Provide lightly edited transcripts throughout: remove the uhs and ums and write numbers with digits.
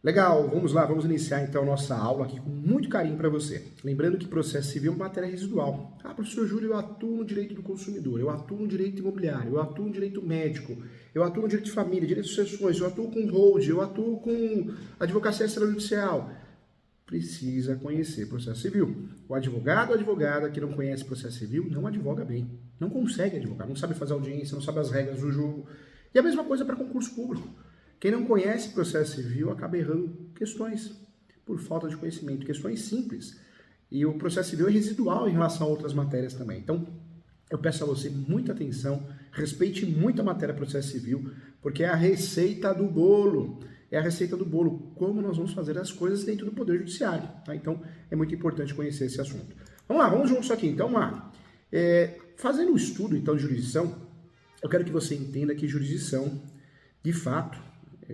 Legal, vamos lá, vamos iniciar então nossa aula aqui com muito carinho para você. Lembrando que processo civil é uma matéria residual. Ah, professor Júlio, eu atuo no direito do consumidor, eu atuo no direito imobiliário, eu atuo no direito médico, eu atuo no direito de família, direito de sucessões, eu atuo com hold, eu atuo com advocacia extrajudicial. Precisa conhecer processo civil. O advogado ou advogada que não conhece processo civil não advoga bem, não consegue advogar, não sabe fazer audiência, não sabe as regras do jogo. E a mesma coisa para concurso público. Quem não conhece processo civil acaba errando questões por falta de conhecimento, questões simples. E o processo civil é residual em relação a outras matérias também. Então, eu peço a você muita atenção, respeite muito a matéria processo civil, porque é a receita do bolo. É a receita do bolo, como nós vamos fazer as coisas dentro do Poder Judiciário. Tá? Então, é muito importante conhecer esse assunto. Vamos lá, vamos juntos aqui. Então, vamos lá. Fazendo um estudo, então, de jurisdição, eu quero que você entenda que jurisdição, de fato,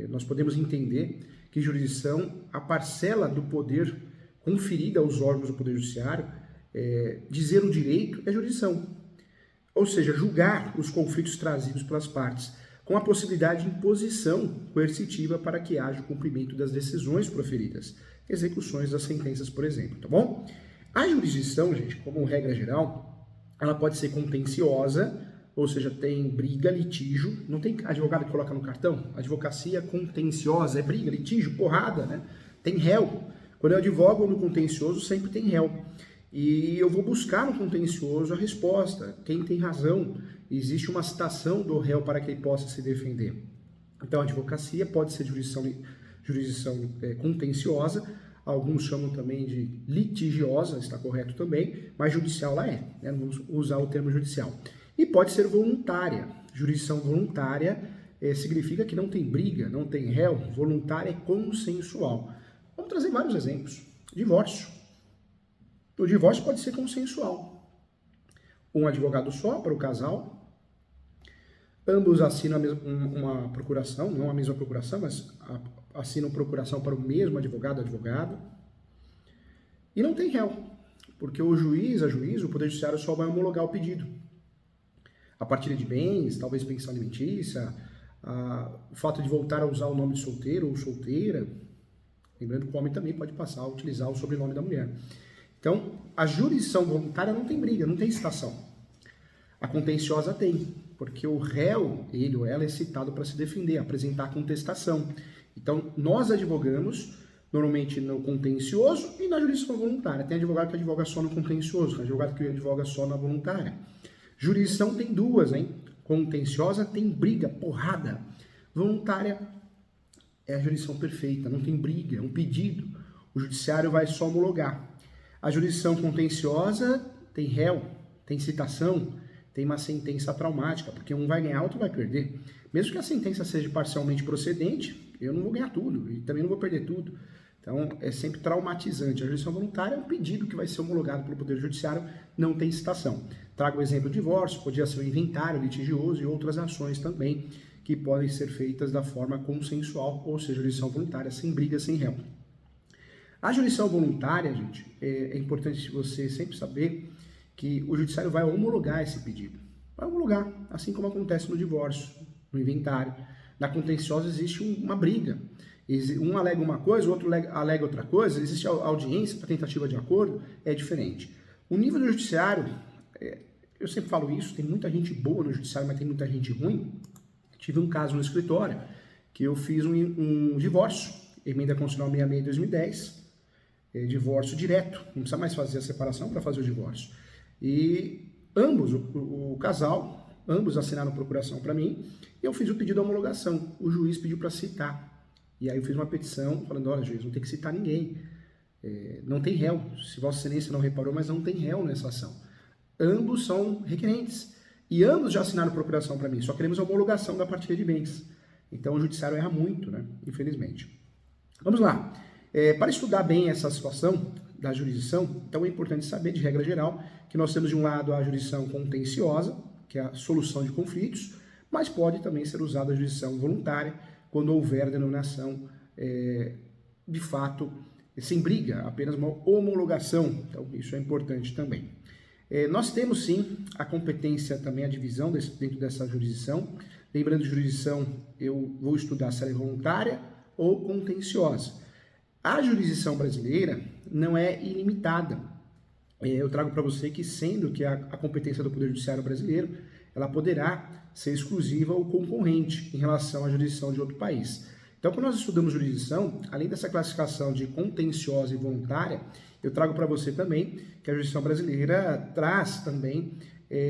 nós podemos entender que jurisdição, a parcela do poder conferida aos órgãos do Poder Judiciário, dizer o direito é jurisdição. Ou seja, julgar os conflitos trazidos pelas partes, com a possibilidade de imposição coercitiva para que haja o cumprimento das decisões proferidas, execuções das sentenças, por exemplo, tá bom? A jurisdição, gente, como regra geral, ela pode ser contenciosa, ou seja, tem briga, litígio, não tem advogado que coloca no cartão? Advocacia contenciosa, é briga, litígio, porrada, né? Tem réu. Quando eu advogo no contencioso, sempre tem réu. E eu vou buscar no contencioso a resposta, quem tem razão. Existe uma citação do réu para que ele possa se defender. Então, a advocacia pode ser jurisdição contenciosa, alguns chamam também de litigiosa, está correto também, mas judicial ela é, né? Vamos usar o termo judicial. E pode ser voluntária. Jurisdição voluntária significa que não tem briga, não tem réu. Voluntária é consensual. Vamos trazer vários exemplos. Divórcio. O divórcio pode ser consensual. Um advogado só para o casal. Ambos assinam uma procuração, não a mesma procuração, mas assinam procuração para o mesmo advogado, advogada. E não tem réu, porque o juiz, o Poder Judiciário só vai homologar o pedido. A partilha de bens, talvez pensão alimentícia, o fato de voltar a usar o nome de solteiro ou solteira, lembrando que o homem também pode passar a utilizar o sobrenome da mulher. Então, a jurisdição voluntária não tem briga, não tem citação. A contenciosa tem, porque o réu, ele ou ela, é citado para se defender, apresentar contestação. Então, nós advogamos normalmente no contencioso e na jurisdição voluntária. Tem advogado que advoga só no contencioso, tem advogado que advoga só na voluntária. Jurisdição tem duas, hein? Contenciosa tem briga, porrada. Voluntária é a jurisdição perfeita, não tem briga, é um pedido. O judiciário vai só homologar. A jurisdição contenciosa tem réu, tem citação, tem uma sentença traumática, porque um vai ganhar, outro vai perder. Mesmo que a sentença seja parcialmente procedente, eu não vou ganhar tudo e também não vou perder tudo. Então, é sempre traumatizante. A jurisdição voluntária é um pedido que vai ser homologado pelo Poder Judiciário, não tem citação. Trago o exemplo do divórcio, podia ser um inventário litigioso e outras ações também que podem ser feitas da forma consensual, ou seja, jurisdição voluntária, sem briga, sem réu. A jurisdição voluntária, gente, é importante você sempre saber que o Judiciário vai homologar esse pedido. Vai homologar, assim como acontece no divórcio, no inventário. Na contenciosa existe uma briga. Um alega uma coisa, o outro alega outra coisa, existe a audiência para tentativa de acordo, é diferente. O nível do judiciário, eu sempre falo isso, tem muita gente boa no judiciário, mas tem muita gente ruim. Tive um caso no escritório que eu fiz um divórcio, emenda constitucional 66 de 2010, divórcio direto, não precisa mais fazer a separação para fazer o divórcio. E ambos, o casal, ambos assinaram procuração para mim, e eu fiz o pedido de homologação. O juiz pediu para citar. E aí eu fiz uma petição falando, olha, juiz, não tem que citar ninguém. Não tem réu. Se Vossa Excelência não reparou, mas não tem réu nessa ação. Ambos são requerentes. E ambos já assinaram procuração para mim. Só queremos a homologação da partilha de bens. Então o judiciário erra muito, né? Infelizmente. Vamos lá. Para estudar bem essa situação da jurisdição, então é importante saber, de regra geral, que nós temos de um lado a jurisdição contenciosa, que é a solução de conflitos, mas pode também ser usada a jurisdição voluntária, quando houver denominação, de fato, sem briga, apenas uma homologação. Então, isso é importante também. Nós temos, sim, a competência também, a divisão dentro dessa jurisdição. Lembrando, jurisdição, eu vou estudar se ela é voluntária ou contenciosa. A jurisdição brasileira não é ilimitada. Eu trago para você que, sendo que a competência do Poder Judiciário brasileiro, ela poderá ser exclusiva ou concorrente em relação à jurisdição de outro país. Então, quando nós estudamos jurisdição, além dessa classificação de contenciosa e voluntária, eu trago para você também que a jurisdição brasileira traz também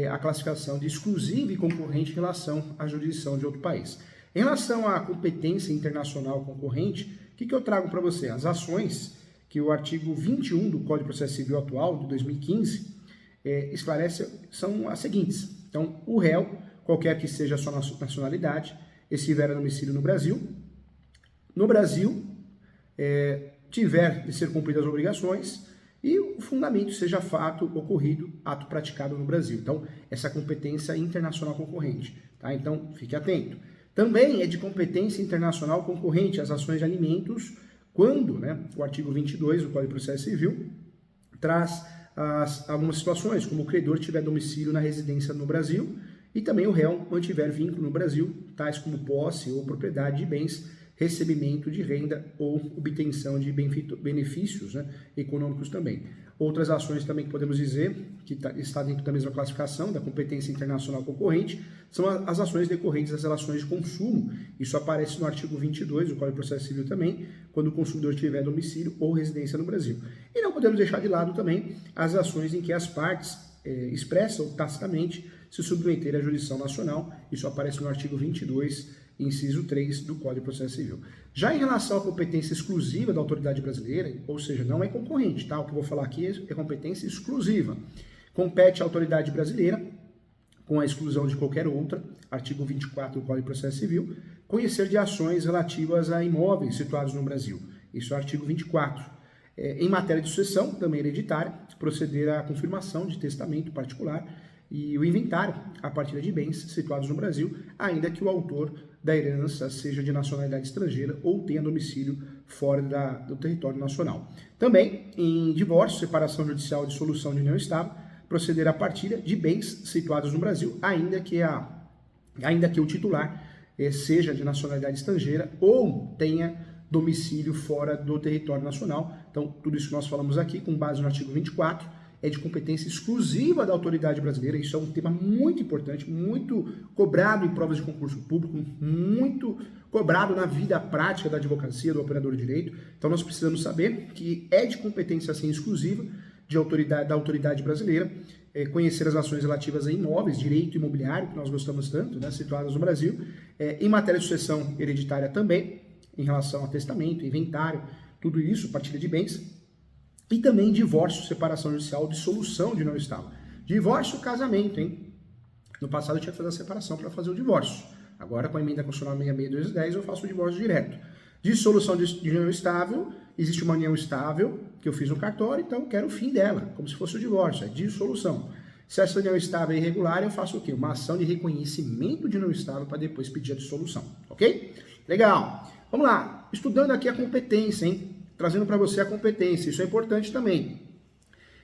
a classificação de exclusiva e concorrente em relação à jurisdição de outro país. Em relação à competência internacional concorrente, o que eu trago para você? As ações que o artigo 21 do Código de Processo Civil atual, de 2015, esclarece, são as seguintes. Então, o réu, qualquer que seja a sua nacionalidade, estiver a domicílio no Brasil, tiver de ser cumpridas as obrigações e o fundamento seja fato ocorrido, ato praticado no Brasil. Então, essa competência internacional concorrente, tá? Então, fique atento. Também é de competência internacional concorrente as ações de alimentos quando, o artigo 22 do Código de Processo Civil traz algumas situações, como o credor tiver domicílio na residência no Brasil e também o réu mantiver vínculo no Brasil, tais como posse ou propriedade de bens, recebimento de renda ou obtenção de benefícios econômicos também. Outras ações também que podemos dizer, que está dentro da mesma classificação, da competência internacional concorrente, são as ações decorrentes das relações de consumo. Isso aparece no artigo 22 do Código de Processo Civil também, quando o consumidor tiver domicílio ou residência no Brasil. E não podemos deixar de lado também as ações em que as partes expressam tacitamente se submeter à jurisdição nacional. Isso aparece no artigo 22, inciso 3 do Código de Processo Civil. Já em relação à competência exclusiva da autoridade brasileira, ou seja, não é concorrente, tá? O que eu vou falar aqui é competência exclusiva. Compete à autoridade brasileira, com a exclusão de qualquer outra, artigo 24 do Código de Processo Civil, conhecer de ações relativas a imóveis situados no Brasil. Isso é o artigo 24. Em matéria de sucessão, também hereditária, proceder à confirmação de testamento particular e o inventário a partir de bens situados no Brasil, ainda que o autor da herança seja de nacionalidade estrangeira ou tenha domicílio fora do território nacional. Também, em divórcio, separação judicial e dissolução de união estável, proceder à partilha de bens situados no Brasil, ainda que o titular seja de nacionalidade estrangeira ou tenha domicílio fora do território nacional. Então, tudo isso que nós falamos aqui, com base no artigo 24, é de competência exclusiva da autoridade brasileira. Isso é um tema muito importante, muito cobrado em provas de concurso público, muito cobrado na vida prática da advocacia, do operador de direito. Então nós precisamos saber que é de competência assim exclusiva da autoridade brasileira conhecer as ações relativas a imóveis, direito imobiliário, que nós gostamos tanto, situadas no Brasil, em matéria de sucessão hereditária também, em relação a testamento, inventário, tudo isso, partilha de bens, e também divórcio, separação judicial, dissolução de união estável. Divórcio, casamento, hein? No passado eu tinha que fazer a separação para fazer o divórcio. Agora, com a emenda constitucional 66210, eu faço o divórcio direto. Dissolução de união estável, existe uma união estável que eu fiz no cartório, então eu quero o fim dela, como se fosse o divórcio, é dissolução. Se essa união estável é irregular, eu faço o quê? Uma ação de reconhecimento de união estável para depois pedir a dissolução, ok? Legal. Vamos lá. Estudando aqui a competência, hein? Trazendo para você a competência, isso é importante também.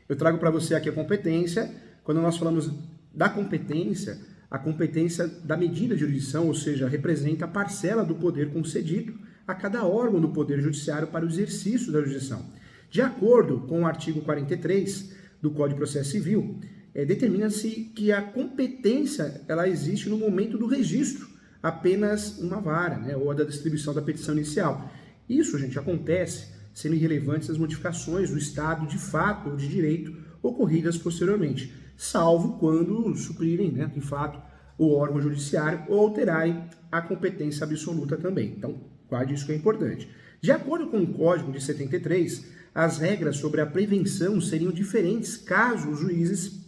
Eu trago para você aqui a competência, quando nós falamos da competência, a competência da medida de jurisdição, ou seja, representa a parcela do poder concedido a cada órgão do Poder Judiciário para o exercício da jurisdição. De acordo com o artigo 43 do Código de Processo Civil, determina-se que a competência ela existe no momento do registro, apenas uma vara, ou a da distribuição da petição inicial. Isso, gente, acontece sendo irrelevantes as modificações do estado de fato ou de direito ocorridas posteriormente, salvo quando suprirem, de fato, o órgão judiciário ou alterarem a competência absoluta também. Então, guarde isso que é importante. De acordo com o Código de 73, as regras sobre a prevenção seriam diferentes caso os juízes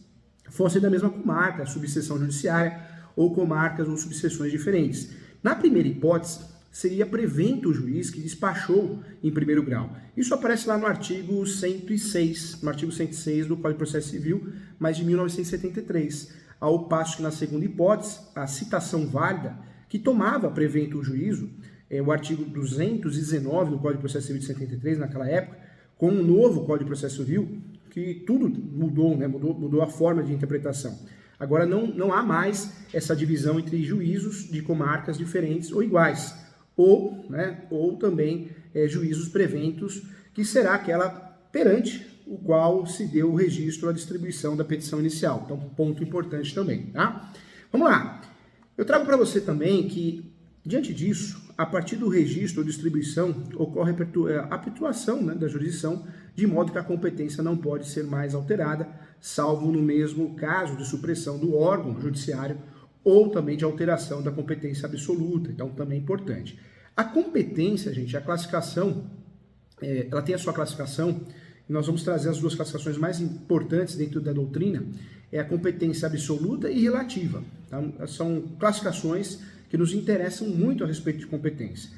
fossem da mesma comarca, subseção judiciária, ou comarcas ou subseções diferentes. Na primeira hipótese, seria prevento o juiz que despachou em primeiro grau. Isso aparece lá no artigo 106, do Código de Processo Civil, mas de 1973, ao passo que na segunda hipótese, a citação válida, que tomava prevento o juízo, o artigo 219 do Código de Processo Civil de 73, naquela época, com o novo Código de Processo Civil, que tudo mudou, mudou a forma de interpretação. Agora não há mais essa divisão entre juízos de comarcas diferentes ou iguais. ou também juízos preventos, que será aquela perante o qual se deu o registro à distribuição da petição inicial. Então, ponto importante também, tá? Vamos lá. Eu trago para você também que, diante disso, a partir do registro ou distribuição, ocorre a perpetuação, né, da jurisdição, de modo que a competência não pode ser mais alterada, salvo no mesmo caso de supressão do órgão judiciário ou também de alteração da competência absoluta. Então, também é importante. A competência, gente, a classificação, ela tem a sua classificação, e nós vamos trazer as duas classificações mais importantes dentro da doutrina, é a competência absoluta e relativa. Tá? São classificações que nos interessam muito a respeito de competência.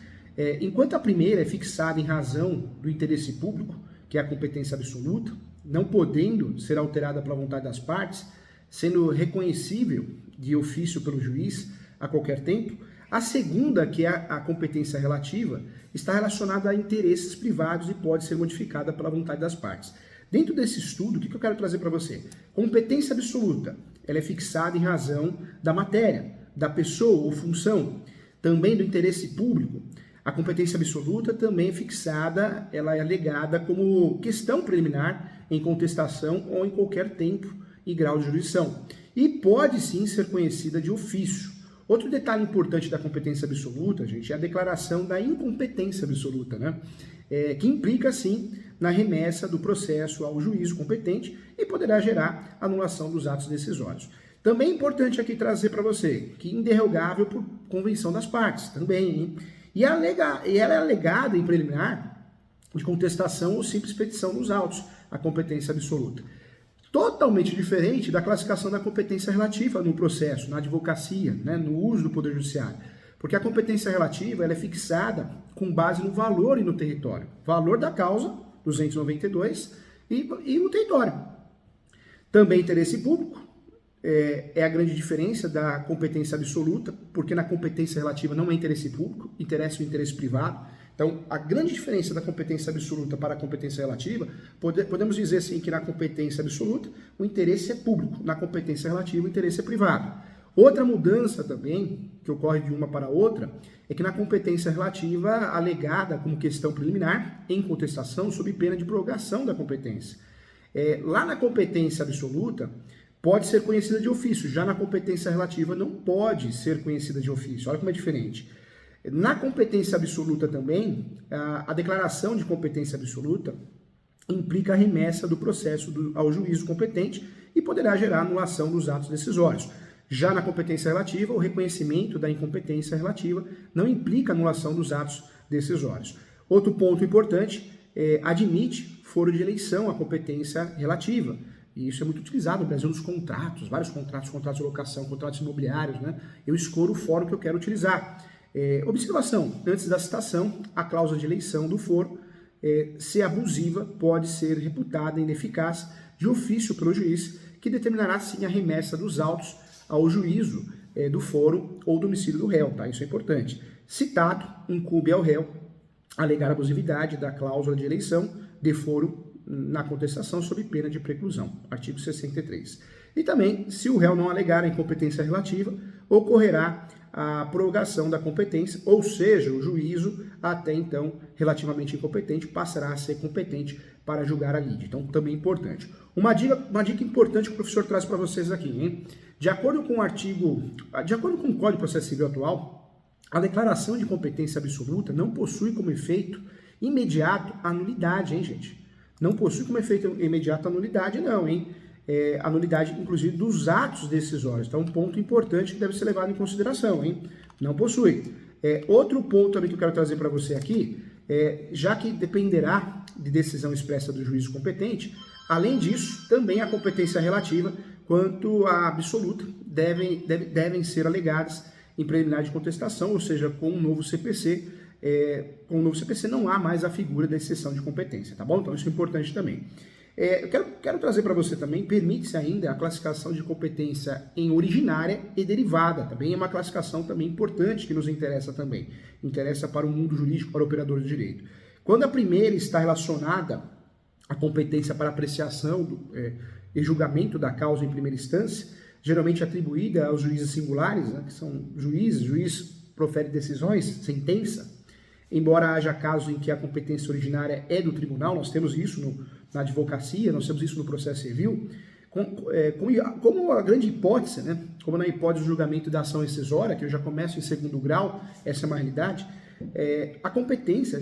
Enquanto a primeira é fixada em razão do interesse público, que é a competência absoluta, não podendo ser alterada pela vontade das partes, sendo reconhecível de ofício pelo juiz a qualquer tempo, a segunda, que é a competência relativa, está relacionada a interesses privados e pode ser modificada pela vontade das partes. Dentro desse estudo, o que eu quero trazer para você? Competência absoluta, ela é fixada em razão da matéria, da pessoa ou função, também do interesse público. A competência absoluta também é fixada, ela é alegada como questão preliminar em contestação ou em qualquer tempo e grau de jurisdição. E pode sim ser conhecida de ofício. Outro detalhe importante da competência absoluta, gente, é a declaração da incompetência absoluta, né? Que implica, sim, na remessa do processo ao juízo competente e poderá gerar anulação dos atos decisórios. Também é importante aqui trazer para você que inderrogável por convenção das partes, também, hein? E ela é alegada em preliminar de contestação ou simples petição nos autos, a competência absoluta. Totalmente diferente da classificação da competência relativa no processo, na advocacia, né, no uso do Poder Judiciário. Porque a competência relativa ela é fixada com base no valor e no território. Valor da causa, 292, e no território. Também interesse público, é a grande diferença da competência absoluta, porque na competência relativa não é interesse público, interessa o interesse privado. Então, a grande diferença da competência absoluta para a competência relativa, podemos dizer assim que na competência absoluta o interesse é público, na competência relativa o interesse é privado. Outra mudança também, que ocorre de uma para outra, é que na competência relativa, alegada como questão preliminar, em contestação, sob pena de prorrogação da competência. Lá na competência absoluta, pode ser conhecida de ofício, já na competência relativa não pode ser conhecida de ofício. Olha como é diferente. Na competência absoluta também, a declaração de competência absoluta implica a remessa do processo ao juízo competente e poderá gerar anulação dos atos decisórios. Já na competência relativa, o reconhecimento da incompetência relativa não implica anulação dos atos decisórios. Outro ponto importante, admite foro de eleição a competência relativa. E isso é muito utilizado no Brasil nos contratos, vários contratos de locação, contratos imobiliários, né? Eu escolho o foro que eu quero utilizar. Observação, antes da citação, a cláusula de eleição do foro, se abusiva, pode ser reputada ineficaz de ofício pelo juiz, que determinará sim a remessa dos autos ao juízo do foro ou domicílio do réu, tá? Isso é importante. Citado, incumbe ao réu alegar a abusividade da cláusula de eleição de foro na contestação sob pena de preclusão, artigo 63. E também, se o réu não alegar a incompetência relativa, ocorrerá a prorrogação da competência, ou seja, o juízo, até então relativamente incompetente, passará a ser competente para julgar a lide. Então, também importante. Uma dica importante que o professor traz para vocês aqui, hein? De acordo com o Código de Processo Civil atual, a declaração de competência absoluta não possui como efeito imediato a nulidade, hein, gente? Não possui como efeito imediato a nulidade, não, hein? A nulidade, inclusive, dos atos decisórios. Então, um ponto importante que deve ser levado em consideração, hein? Não possui. Outro ponto também que eu quero trazer para você aqui, já que dependerá de decisão expressa do juízo competente, além disso, também a competência relativa quanto a absoluta devem ser alegadas em preliminar de contestação, ou seja, com um novo CPC. Com o novo CPC não há mais a figura da exceção de competência, tá bom? Então, isso é importante também. Eu quero trazer para você também, permite-se ainda a classificação de competência em originária e derivada. Também é uma classificação também importante que nos interessa também. Interessa para o mundo jurídico, para o operador de direito. Quando a primeira está relacionada à competência para apreciação e julgamento da causa em primeira instância, geralmente atribuída aos juízes singulares, né, que são juiz profere decisões, sentença, embora haja casos em que a competência originária é do tribunal, nós temos isso na advocacia, nós temos isso no processo civil, como a grande hipótese, né? Como na hipótese do julgamento da ação rescisória, que eu já começo em segundo grau, essa é uma realidade, a competência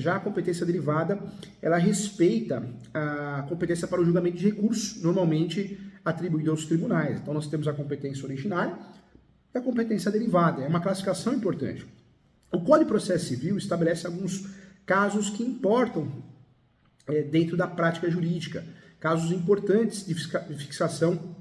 derivada, ela respeita a competência para o julgamento de recursos, normalmente atribuído aos tribunais. Então nós temos a competência originária e a competência derivada, é uma classificação importante. O Código de Processo Civil estabelece alguns casos que importam dentro da prática jurídica, casos importantes de fixação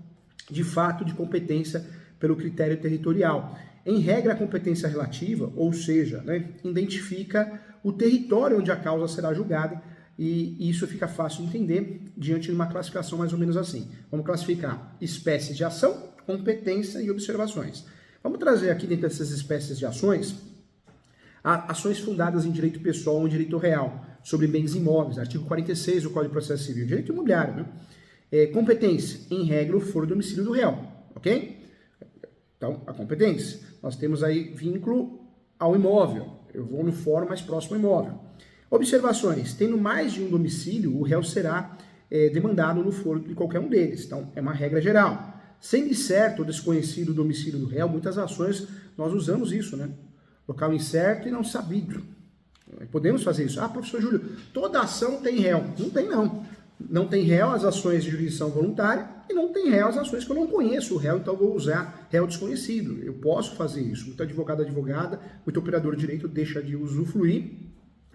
de fato de competência pelo critério territorial. Em regra, a competência relativa, ou seja, né, identifica o território onde a causa será julgada, e isso fica fácil de entender diante de uma classificação mais ou menos assim. Vamos classificar espécies de ação, competência e observações. Vamos trazer aqui dentro dessas espécies de ações, ações fundadas em direito pessoal ou em direito real, sobre bens imóveis, artigo 46 do Código de Processo Civil, direito imobiliário, né? Competência, em regra, o foro do domicílio do réu, ok? Então, a competência. Nós temos aí vínculo ao imóvel, eu vou no fórum mais próximo ao imóvel. Observações, tendo mais de um domicílio, o réu será demandado no foro de qualquer um deles, então é uma regra geral. Sendo incerto ou desconhecido o domicílio do réu, muitas ações nós usamos isso, né? Local incerto e não sabido. Podemos fazer isso. Ah, professor Júlio, toda ação tem réu. Não tem, não. Não tem réu as ações de jurisdição voluntária e não tem réu as ações que eu não conheço o réu, então eu vou usar réu desconhecido. Eu posso fazer isso. Muito advogado, advogada, muito operador de direito deixa de usufruir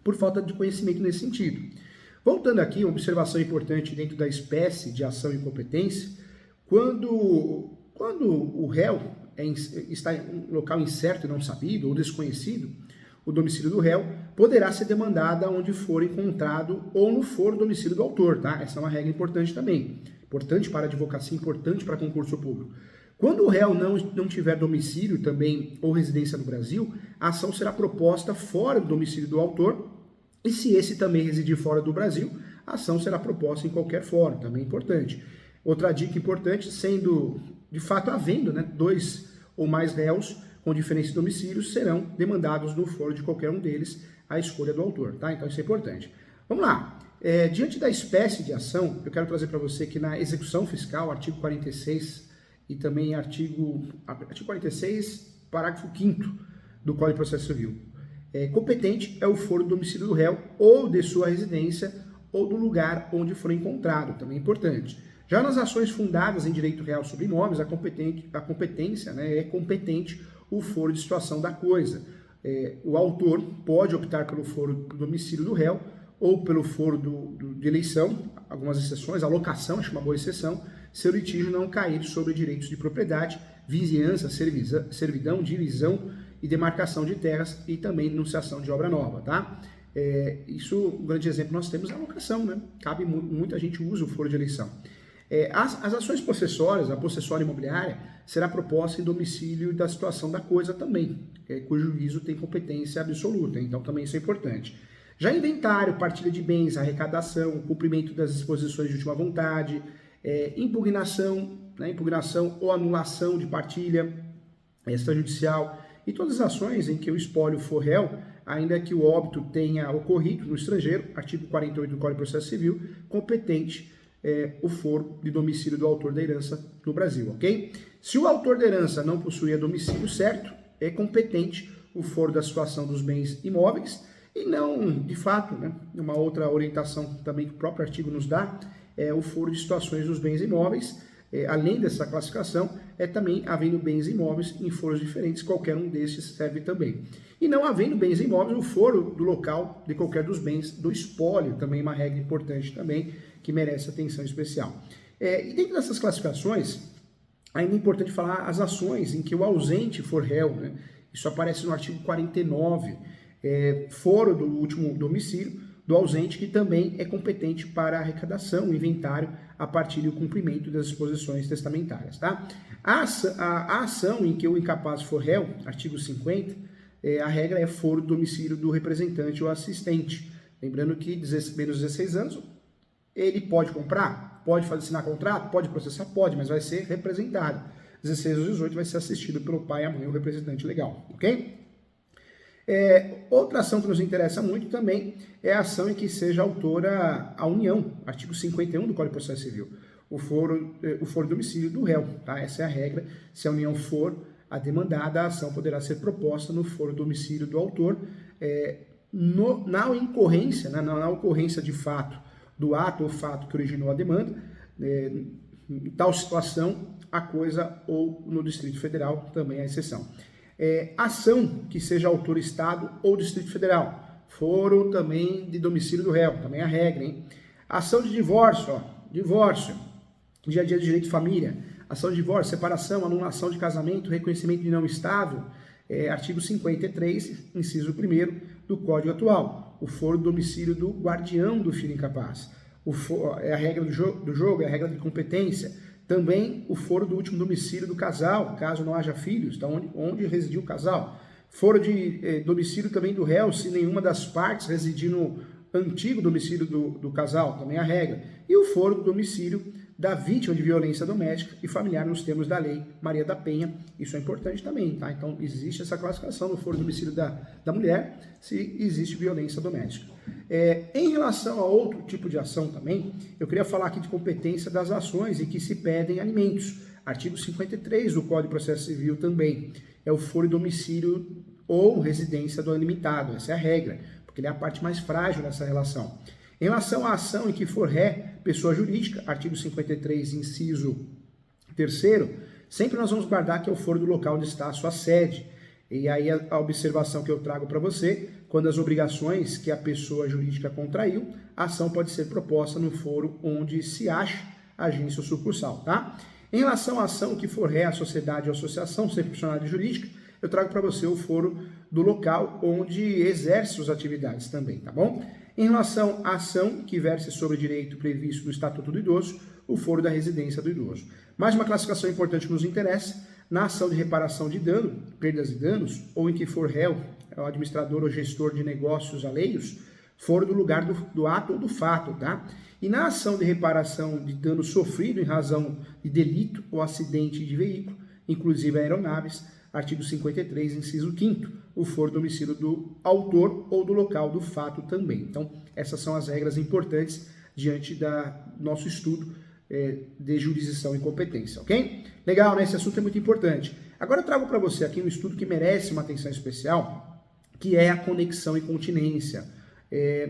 por falta de conhecimento nesse sentido. Voltando aqui, uma observação importante dentro da espécie de ação e competência, quando o réu está em um local incerto e não sabido ou desconhecido, o domicílio do réu poderá ser demandada onde for encontrado ou no foro domicílio do autor, tá? Essa é uma regra importante também. Importante para a advocacia, importante para concurso público. Quando o réu não tiver domicílio também ou residência no Brasil, a ação será proposta fora do domicílio do autor, e se esse também residir fora do Brasil, a ação será proposta em qualquer fórum, também importante. Outra dica importante, sendo de fato havendo, né, 2 ou mais réus com diferentes domicílios, serão demandados no foro de qualquer um deles à escolha do autor, tá? Então isso é importante. Vamos lá. Diante da espécie de ação, eu quero trazer para você que na execução fiscal, artigo 46 e também artigo 46, parágrafo 5º do Código de Processo Civil. Competente é o foro do domicílio do réu ou de sua residência ou do lugar onde for encontrado, também é importante. Já nas ações fundadas em direito real sobre imóveis, a competência, né, é competente o foro de situação da coisa. O autor pode optar pelo foro do domicílio do réu ou pelo foro de eleição, algumas exceções, a locação, acho uma boa exceção, se o litígio não cair sobre direitos de propriedade, vizinhança, servidão, divisão e demarcação de terras e também denunciação de obra nova, tá? Isso, um grande exemplo nós temos é a locação, né? Muita gente usa o foro de eleição. As ações possessórias, a possessória imobiliária, será proposta em domicílio da situação da coisa também, cujo juízo tem competência absoluta, então também isso é importante. Já inventário, partilha de bens, arrecadação, cumprimento das disposições de última vontade, impugnação, né, impugnação ou anulação de partilha extrajudicial e todas as ações em que o espólio for réu, ainda que o óbito tenha ocorrido no estrangeiro, artigo 48 do Código de Processo Civil, competente o foro de domicílio do autor da herança no Brasil, ok? Se o autor da herança não possuía domicílio certo, é competente o foro da situação dos bens imóveis e não, de fato, né, uma outra orientação também que o próprio artigo nos dá, é o foro de situações dos bens imóveis, além dessa classificação, também havendo bens imóveis em foros diferentes, qualquer um desses serve também. E não havendo bens imóveis, o foro do local de qualquer dos bens do espólio, também uma regra importante também, que merece atenção especial. E dentro dessas classificações, ainda é importante falar as ações em que o ausente for réu, né? Isso aparece no artigo 49, foro do último domicílio do ausente, que também é competente para a arrecadação, o inventário, a partir do cumprimento das disposições testamentárias, tá? A ação em que o incapaz for réu, artigo 50, a regra é foro do domicílio do representante ou assistente. Lembrando que menos de 16 anos, ele pode comprar, pode assinar contrato, pode processar, pode, mas vai ser representado. 16 ou 18 vai ser assistido pelo pai, a mãe ou representante legal, ok? Outra ação que nos interessa muito também é a ação em que seja autora a união, artigo 51 do Código de Processo Civil, o foro do domicílio do réu, tá? Essa é a regra. Se a união for a demandada, a ação poderá ser proposta no foro do domicílio do autor, na ocorrência de fato do ato ou fato que originou a demanda, em tal situação, a coisa, ou no Distrito Federal, também a exceção. Ação que seja autor Estado ou Distrito Federal, foro também de domicílio do réu, também a regra, hein? Ação de divórcio, divórcio, dia a dia de direito de família, ação de divórcio, separação, anulação de casamento, reconhecimento de não estável, artigo 53, inciso 1º do Código atual, o foro do domicílio do guardião do filho incapaz, é a regra do jogo, é a regra de competência. Também o foro do último domicílio do casal, caso não haja filhos, tá? onde residiu o casal. Foro de domicílio também do réu, se nenhuma das partes residir no antigo domicílio do casal, também a regra. E o foro do domicílio da vítima de violência doméstica e familiar nos termos da Lei Maria da Penha. Isso é importante também, tá? Então, existe essa classificação no foro do domicílio da mulher, se existe violência doméstica. Em relação a outro tipo de ação também, eu queria falar aqui de competência das ações em que se pedem alimentos. Artigo 53 do Código de Processo Civil também. É o foro de domicílio ou residência do alimentado. Essa é a regra, porque ele é a parte mais frágil dessa relação. Em relação à ação em que for ré, pessoa jurídica, artigo 53, inciso 3º, sempre nós vamos guardar que é o foro do local onde está a sua sede. E aí a observação que eu trago para você, quando as obrigações que a pessoa jurídica contraiu, a ação pode ser proposta no foro onde se acha a agência ou sucursal, tá? Em relação à ação que for ré, a sociedade ou associação, sempre personalidade jurídica, eu trago para você o foro do local onde exerce suas atividades também, tá bom? Em relação à ação que verse sobre o direito previsto no Estatuto do Idoso, o foro da residência do idoso. Mais uma classificação importante que nos interessa, na ação de reparação de dano, perdas e danos, ou em que for réu, o administrador ou gestor de negócios alheios, foro do lugar do ato ou do fato, tá? E na ação de reparação de dano sofrido em razão de delito ou acidente de veículo, inclusive aeronaves, artigo 53, inciso 5º, o foro do domicílio do autor ou do local do fato também. Então, essas são as regras importantes diante do nosso estudo de jurisdição e competência, ok? Legal, né? Esse assunto é muito importante. Agora eu trago para você aqui um estudo que merece uma atenção especial, que é a conexão e continência.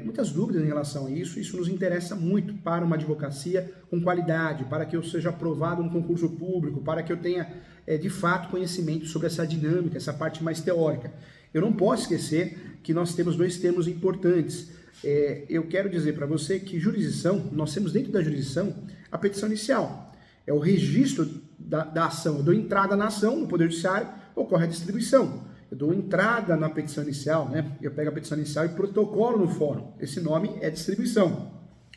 Muitas dúvidas em relação a isso nos interessa muito para uma advocacia com qualidade, para que eu seja aprovado no concurso público, para que eu tenha, de fato, conhecimento sobre essa dinâmica, essa parte mais teórica. Eu não posso esquecer que nós temos dois termos importantes. Eu quero dizer para você que jurisdição, nós temos dentro da jurisdição a petição inicial, é o registro da ação. Eu dou entrada na ação, no Poder Judiciário, ocorre a distribuição. Eu dou entrada na petição inicial, né? Eu pego a petição inicial e protocolo no fórum. Esse nome é distribuição,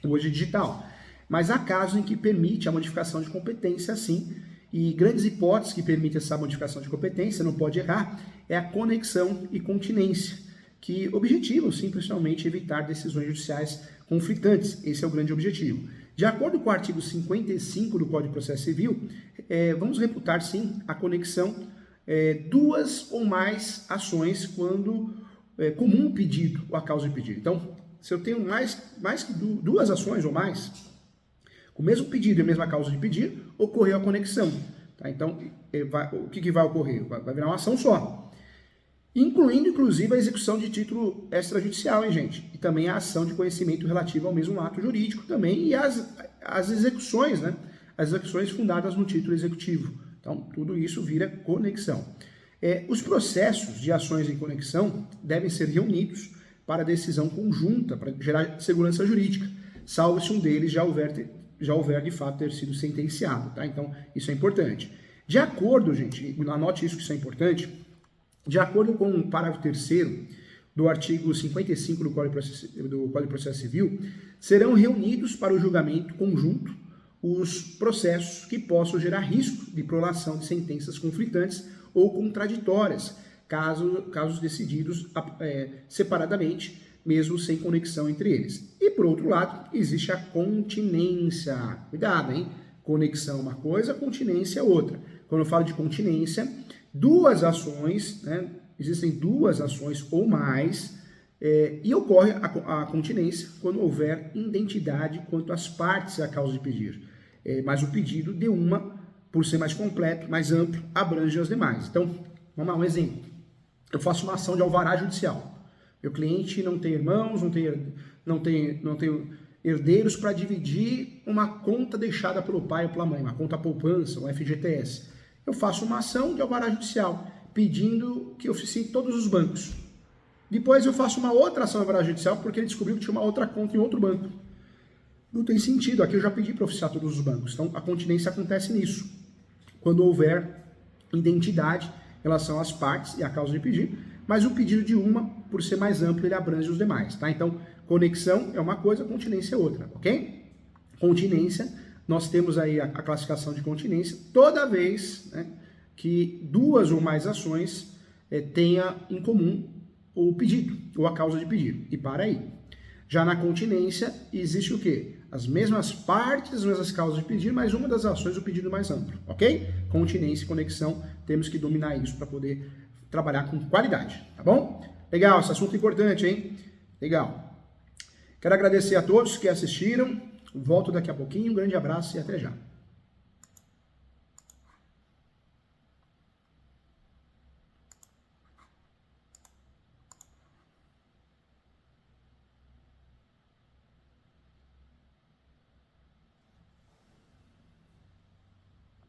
hoje digital. Mas há casos em que permite a modificação de competência, sim, e grandes hipóteses que permitem essa modificação de competência, não pode errar, é a conexão e continência, que objetivam, sim, principalmente, evitar decisões judiciais conflitantes. Esse é o grande objetivo. De acordo com o artigo 55 do Código de Processo Civil, vamos reputar, sim, a conexão duas ou mais ações quando é comum o pedido ou a causa de pedido. Então, se eu tenho mais que duas ações ou mais, com o mesmo pedido e a mesma causa de pedido, ocorreu a conexão. Tá? Então, o que vai ocorrer? Vai virar uma ação só. Incluindo, inclusive, a execução de título extrajudicial, hein, gente? E também a ação de conhecimento relativa ao mesmo ato jurídico também, e as execuções, né? As execuções fundadas no título executivo. Então, tudo isso vira conexão. Os processos de ações em conexão devem ser reunidos para decisão conjunta, para gerar segurança jurídica, salvo se um deles já houver de fato ter sido sentenciado. Tá? Então, isso é importante. De acordo, gente, anote isso que isso é importante, de acordo com o parágrafo 3º do artigo 55 do Código de Processo Civil, serão reunidos para o julgamento conjunto os processos que possam gerar risco de prolação de sentenças conflitantes ou contraditórias, casos decididos separadamente, mesmo sem conexão entre eles. E, por outro lado, existe a continência. Cuidado, hein? Conexão é uma coisa, continência é outra. Quando eu falo de continência, duas ações, né, existem duas ações ou mais, e ocorre a continência quando houver identidade quanto às partes da causa de pedir. Mas o pedido de uma, por ser mais completo, mais amplo, abrange as demais. Então, vamos lá, um exemplo. Eu faço uma ação de alvará judicial. Meu cliente não tem irmãos, não tem herdeiros para dividir uma conta deixada pelo pai ou pela mãe, uma conta poupança, um FGTS. Eu faço uma ação de alvará judicial, pedindo que oficie todos os bancos. Depois eu faço uma outra ação de alvará judicial porque ele descobriu que tinha uma outra conta em outro banco. Não tem sentido, aqui eu já pedi para oficiar todos os bancos. Então a continência acontece nisso, quando houver identidade em relação às partes e à causa de pedir, mas o pedido de uma, por ser mais amplo, ele abrange os demais, tá? Então, conexão é uma coisa, continência é outra, ok? Continência, nós temos aí a classificação de continência toda vez, né, que duas ou mais ações tenha em comum o pedido, ou a causa de pedir, e para aí. Já na continência, existe o quê? As mesmas partes, as mesmas causas de pedir, mas uma das ações o pedido mais amplo, ok? Continência e conexão, temos que dominar isso para poder trabalhar com qualidade, tá bom? Legal, esse assunto é importante, hein? Legal. Quero agradecer a todos que assistiram, volto daqui a pouquinho, um grande abraço e até já.